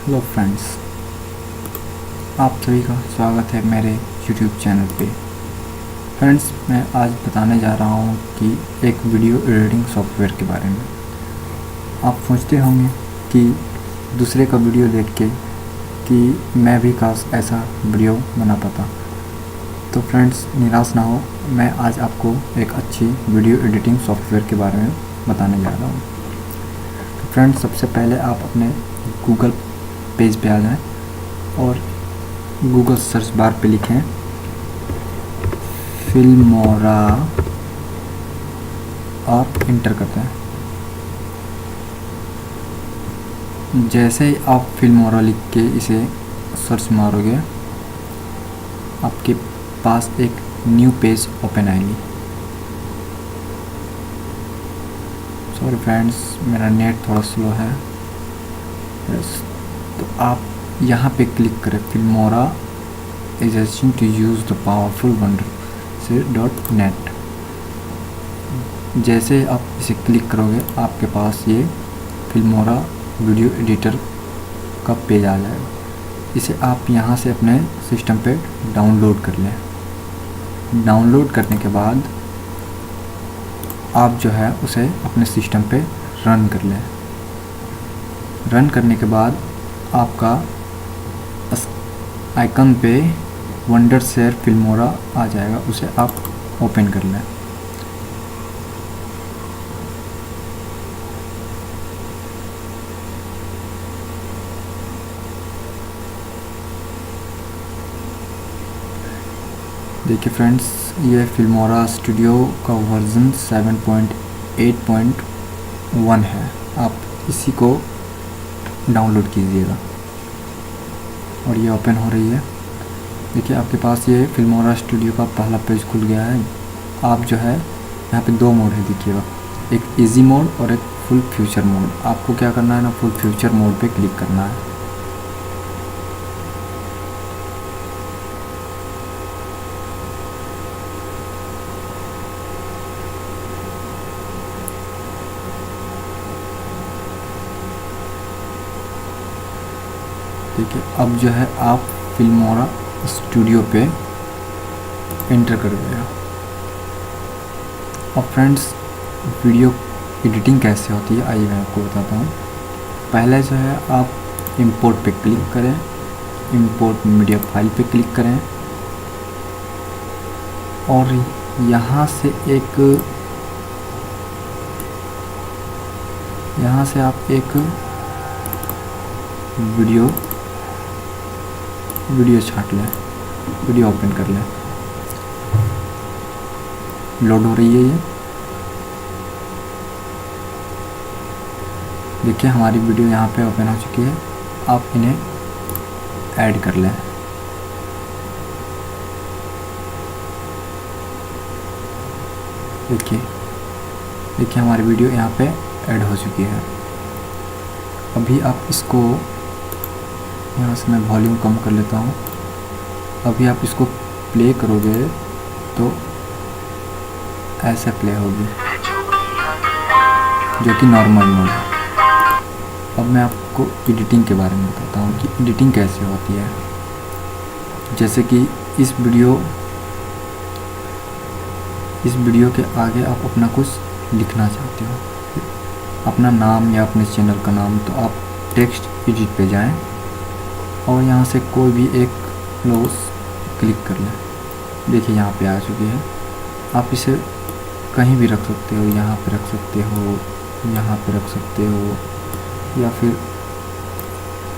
Hello friends, आप सभी का स्वागत है मेरे YouTube चैनल पे। फ्रेंड्स, मैं आज बताने जा रहा हूँ कि एक वीडियो एडिटिंग सॉफ्टवेयर के बारे में। आप सोचते होंगे कि दूसरे का वीडियो देख के कि मैं भी काश ऐसा वीडियो बना पाता। तो फ्रेंड्स, निराश ना हो, मैं आज आपको एक अच्छी वीडियो एडिटिंग सॉफ्टवेयर के बारे में बताने जा रहा हूँ। तो फ्रेंड्स, सबसे पहले आप अपने गूगल पेज पे आ जाएं और गूगल सर्च बार पे लिखें फिल्मोरा और इंटर करते हैं। जैसे ही आप फिल्मोरा लिख के इसे सर्च मारोगे, आपके पास एक न्यू पेज ओपन आएगी। सॉरी फ्रेंड्स, मेरा नेट थोड़ा स्लो है। तो आप यहाँ पे क्लिक करें Filmora amazing to use the powerful wonder से .net। जैसे आप इसे क्लिक करोगे, आपके पास ये फिल्मोरा वीडियो एडिटर का पेज आ जाएगा। इसे आप यहाँ से अपने सिस्टम पे डाउनलोड कर लें। डाउनलोड करने के बाद आप जो है उसे अपने सिस्टम पे रन कर लें। रन करने के बाद आपका आइकन पे वंडर शेयर फिल्मोरा आ जाएगा, उसे आप ओपन कर लें। देखिए फ्रेंड्स, ये फिल्मोरा स्टूडियो का वर्जन 7.8.1 है। आप इसी को डाउनलोड कीजिएगा और ये ओपन हो रही है। देखिए, आपके पास ये फिल्मोरा स्टूडियो का पहला पेज खुल गया है। आप जो है यहाँ पे दो मोड है, देखिएगा, एक इजी मोड और एक फुल फ्यूचर मोड। आपको क्या करना है ना, फुल फ्यूचर मोड पे क्लिक करना है। देखिए, अब जो है आप फिल्मोरा स्टूडियो पे एंटर कर दिया। अब फ्रेंड्स, वीडियो एडिटिंग कैसे होती है आइए मैं आपको बताता हूँ। पहले जो है आप इंपोर्ट पे क्लिक करें, इंपोर्ट मीडिया फाइल पे क्लिक करें और यहाँ से आप एक वीडियो छाट लें, वीडियो ओपन कर लें। लोड हो रही है ये। देखिए, हमारी वीडियो यहाँ पे ओपन हो चुकी है। आप इन्हें ऐड कर लें। देखिए हमारी वीडियो यहाँ पे ऐड हो चुकी है। अभी आप इसको, यहाँ से मैं वॉल्यूम कम कर लेता हूँ। अभी आप इसको प्ले करोगे तो ऐसे प्ले होगी, जो कि नॉर्मल मोड है। अब मैं आपको एडिटिंग के बारे में बताता हूँ कि एडिटिंग कैसे होती है। जैसे कि इस वीडियो के आगे आप अपना कुछ लिखना चाहते हो, अपना नाम या अपने चैनल का नाम, तो आप टेक्स्ट एडिट पे जाएं और यहाँ से कोई भी एक क्लोज क्लिक कर लें। देखिए, यहाँ पे आ चुकी है। आप इसे कहीं भी रख सकते हो, यहाँ पे रख सकते हो, यहाँ पे रख सकते हो, या फिर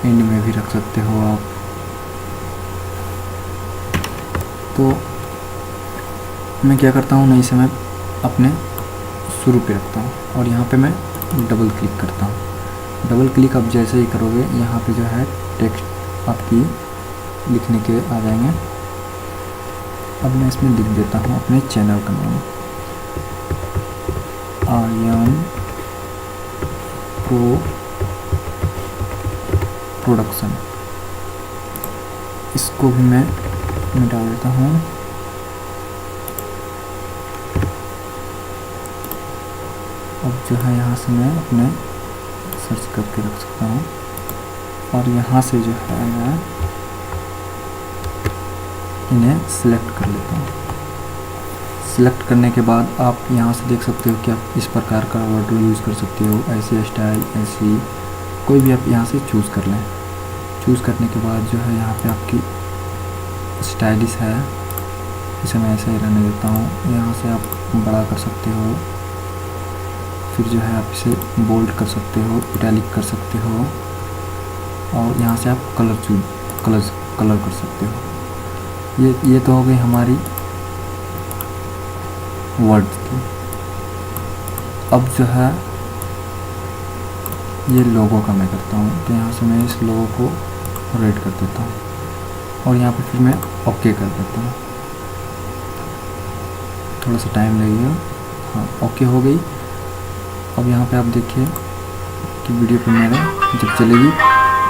एंड में भी रख सकते हो आप। तो मैं क्या करता हूँ ना, इसे मैं अपने शुरू पे रखता हूँ और यहाँ पे मैं डबल क्लिक करता हूँ। डबल क्लिक आप जैसे ही करोगे, यहाँ पे जो है टेक्स्ट आपकी लिखने के आ जाएंगे। अब मैं इसमें लिख देता हूँ अपने चैनल का नाम, आर्यन प्रोडक्शन। इसको भी मैं मिटा देता हूँ। अब जो है यहाँ से मैं अपने सर्च करके रख सकता हूँ और यहाँ से जो है मैं इन्हें सिलेक्ट कर लेता हूँ। सिलेक्ट करने के बाद आप यहाँ से देख सकते हो कि आप इस प्रकार का वर्ड यूज़ कर सकते हो, ऐसे स्टाइल, ऐसी कोई भी आप यहाँ से चूज़ कर लें। चूज़ करने के बाद जो है यहाँ पे आपकी स्टाइलिश है, इसे मैं ऐसे ही रहने देता हूँ। यहाँ से आप बड़ा कर सकते हो, फिर जो है आप इसे बोल्ड कर सकते हो, इटैलिक कर सकते हो, और यहाँ से आप कलर कर सकते हो। ये तो हो गई हमारी वर्ड की। अब जो है ये लोगो का मैं करता हूँ, तो यहाँ से मैं इस लोगो को रेड कर देता हूँ और यहाँ पे फिर मैं ओके कर देता हूँ। थोड़ा सा टाइम लगेगा। हाँ, ओके हो गई। अब यहाँ पे आप देखिए कि वीडियो पे मेरे जब चलेगी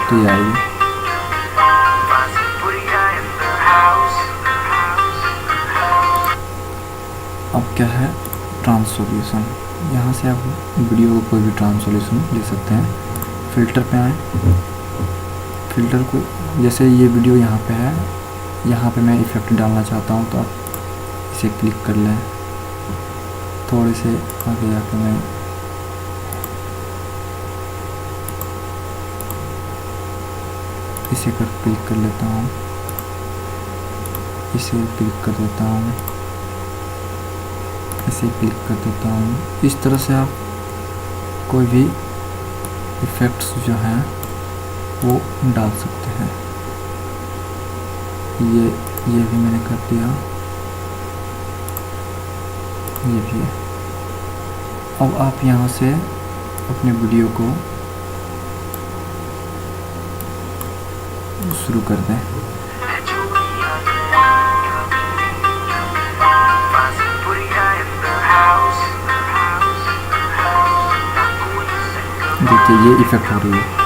तो ये आएगी। अब क्या है ट्रांसलेशन, यहाँ से आप वीडियो को कोई भी ट्रांसलेशन ले सकते हैं। फ़िल्टर पे आए, फ़िल्टर को जैसे ये वीडियो यहाँ पे है, यहाँ पे मैं इफ़ेक्ट डालना चाहता हूँ तो आप इसे क्लिक कर लें। थोड़े से आगे जाके मैं इसे क्लिक कर लेता हूँ, इसे क्लिक कर देता हूँ, इसे क्लिक कर देता हूँ। इस तरह से आप कोई भी इफ़ेक्ट्स जो हैं वो डाल सकते हैं। ये भी मैंने कर दिया, ये भी है। अब आप यहाँ से अपने वीडियो को शुरू कर दें। देखिए ये इफेक्ट हो रही है।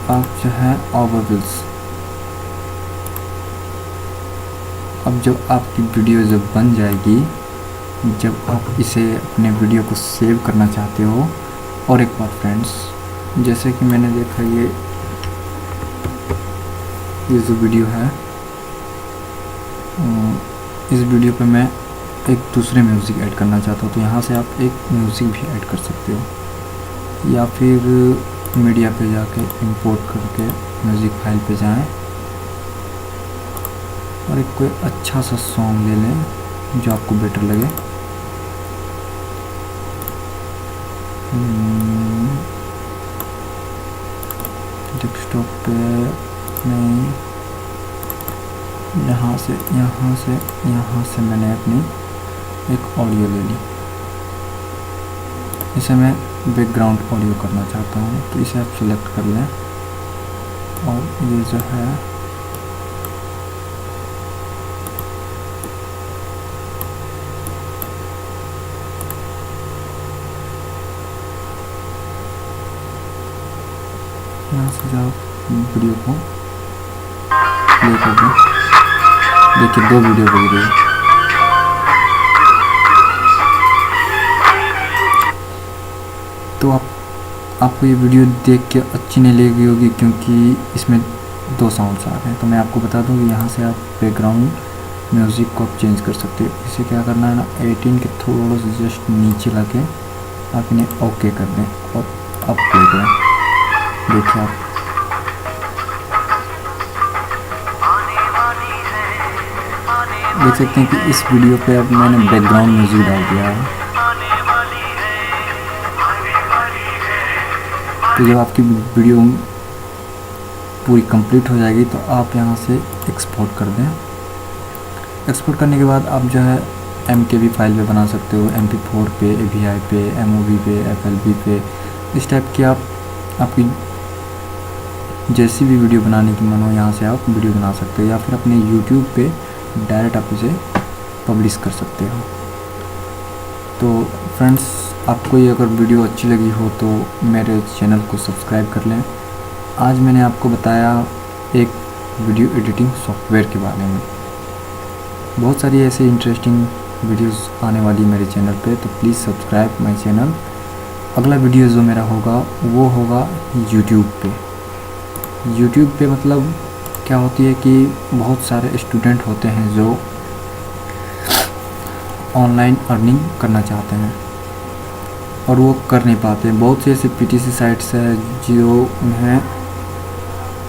अब जो है ओवरव्यूज, अब जब आपकी वीडियो जब बन जाएगी, जब आप इसे अपने वीडियो को सेव करना चाहते हो। और एक बार फ्रेंड्स, जैसे कि मैंने देखा ये जो वीडियो है, इस वीडियो पे मैं एक दूसरे म्यूज़िक ऐड करना चाहता हूँ, तो यहाँ से आप एक म्यूज़िक भी ऐड कर सकते हो, या फिर मीडिया पे जाके इंपोर्ट करके म्यूज़िक फाइल पे जाएं और एक कोई अच्छा सा सॉन्ग ले लें जो आपको बेटर लगे। डेस्कटॉप पे नहीं, यहाँ से मैंने अपनी एक ऑडियो ले ली। इसे मैं बैकग्राउंड ऑडियो करना चाहता हूँ, तो इसे आप सिलेक्ट कर लें और ये जो है यहाँ से जाओ वीडियो को प्ले कर दें। देखिए 2 वीडियो बज रही है। तो आपको ये वीडियो देख के अच्छी नहीं लगी होगी क्योंकि इसमें 2 साउंड्स आ रहे हैं। तो मैं आपको बता दूं कि यहाँ से आप बैकग्राउंड म्यूज़िक को आप चेंज कर सकते हो। इसे क्या करना है ना, 18 के थोड़ा सा जस्ट नीचे लाके आप इन्हें ओके कर दें और अब प्ले करें। देखिए आप देख सकते हैं कि इस वीडियो पे अब मैंने बैकग्राउंड म्यूज़िक डाल दिया है। तो जब आपकी वीडियो पूरी कंप्लीट हो जाएगी तो आप यहाँ से एक्सपोर्ट कर दें। एक्सपोर्ट करने के बाद आप जो है MKV फाइल पे बना सकते हो, MP4 पे, AVI पे, MOV पे, FLV पे, इस टाइप की आपकी जैसी भी वीडियो बनाने की मन हो यहाँ से आप वीडियो बना सकते हो, या फिर अपने यूट्यूब पे डायरेक्ट आप इसे पब्लिश कर सकते हो। तो फ्रेंड्स, आपको ये अगर वीडियो अच्छी लगी हो तो मेरे चैनल को सब्सक्राइब कर लें। आज मैंने आपको बताया एक वीडियो एडिटिंग सॉफ्टवेयर के बारे में। बहुत सारी ऐसे इंटरेस्टिंग वीडियोस आने वाली मेरे चैनल पे, तो प्लीज़ सब्सक्राइब माय चैनल। अगला वीडियो जो मेरा होगा वो होगा यूट्यूब पे। यूट्यूब पे मतलब क्या होती है कि बहुत सारे स्टूडेंट होते हैं जो ऑनलाइन अर्निंग करना चाहते हैं और वो कर नहीं पाते। बहुत से ऐसे पीटीसी साइट्स है जो उन्हें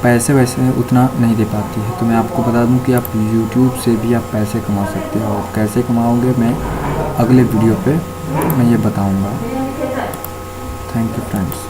पैसे वैसे उतना नहीं दे पाती है। तो मैं आपको बता दूं कि आप यूट्यूब से भी आप पैसे कमा सकते हो, और कैसे कमाओगे मैं अगले वीडियो पे मैं ये बताऊंगा। Thank you friends.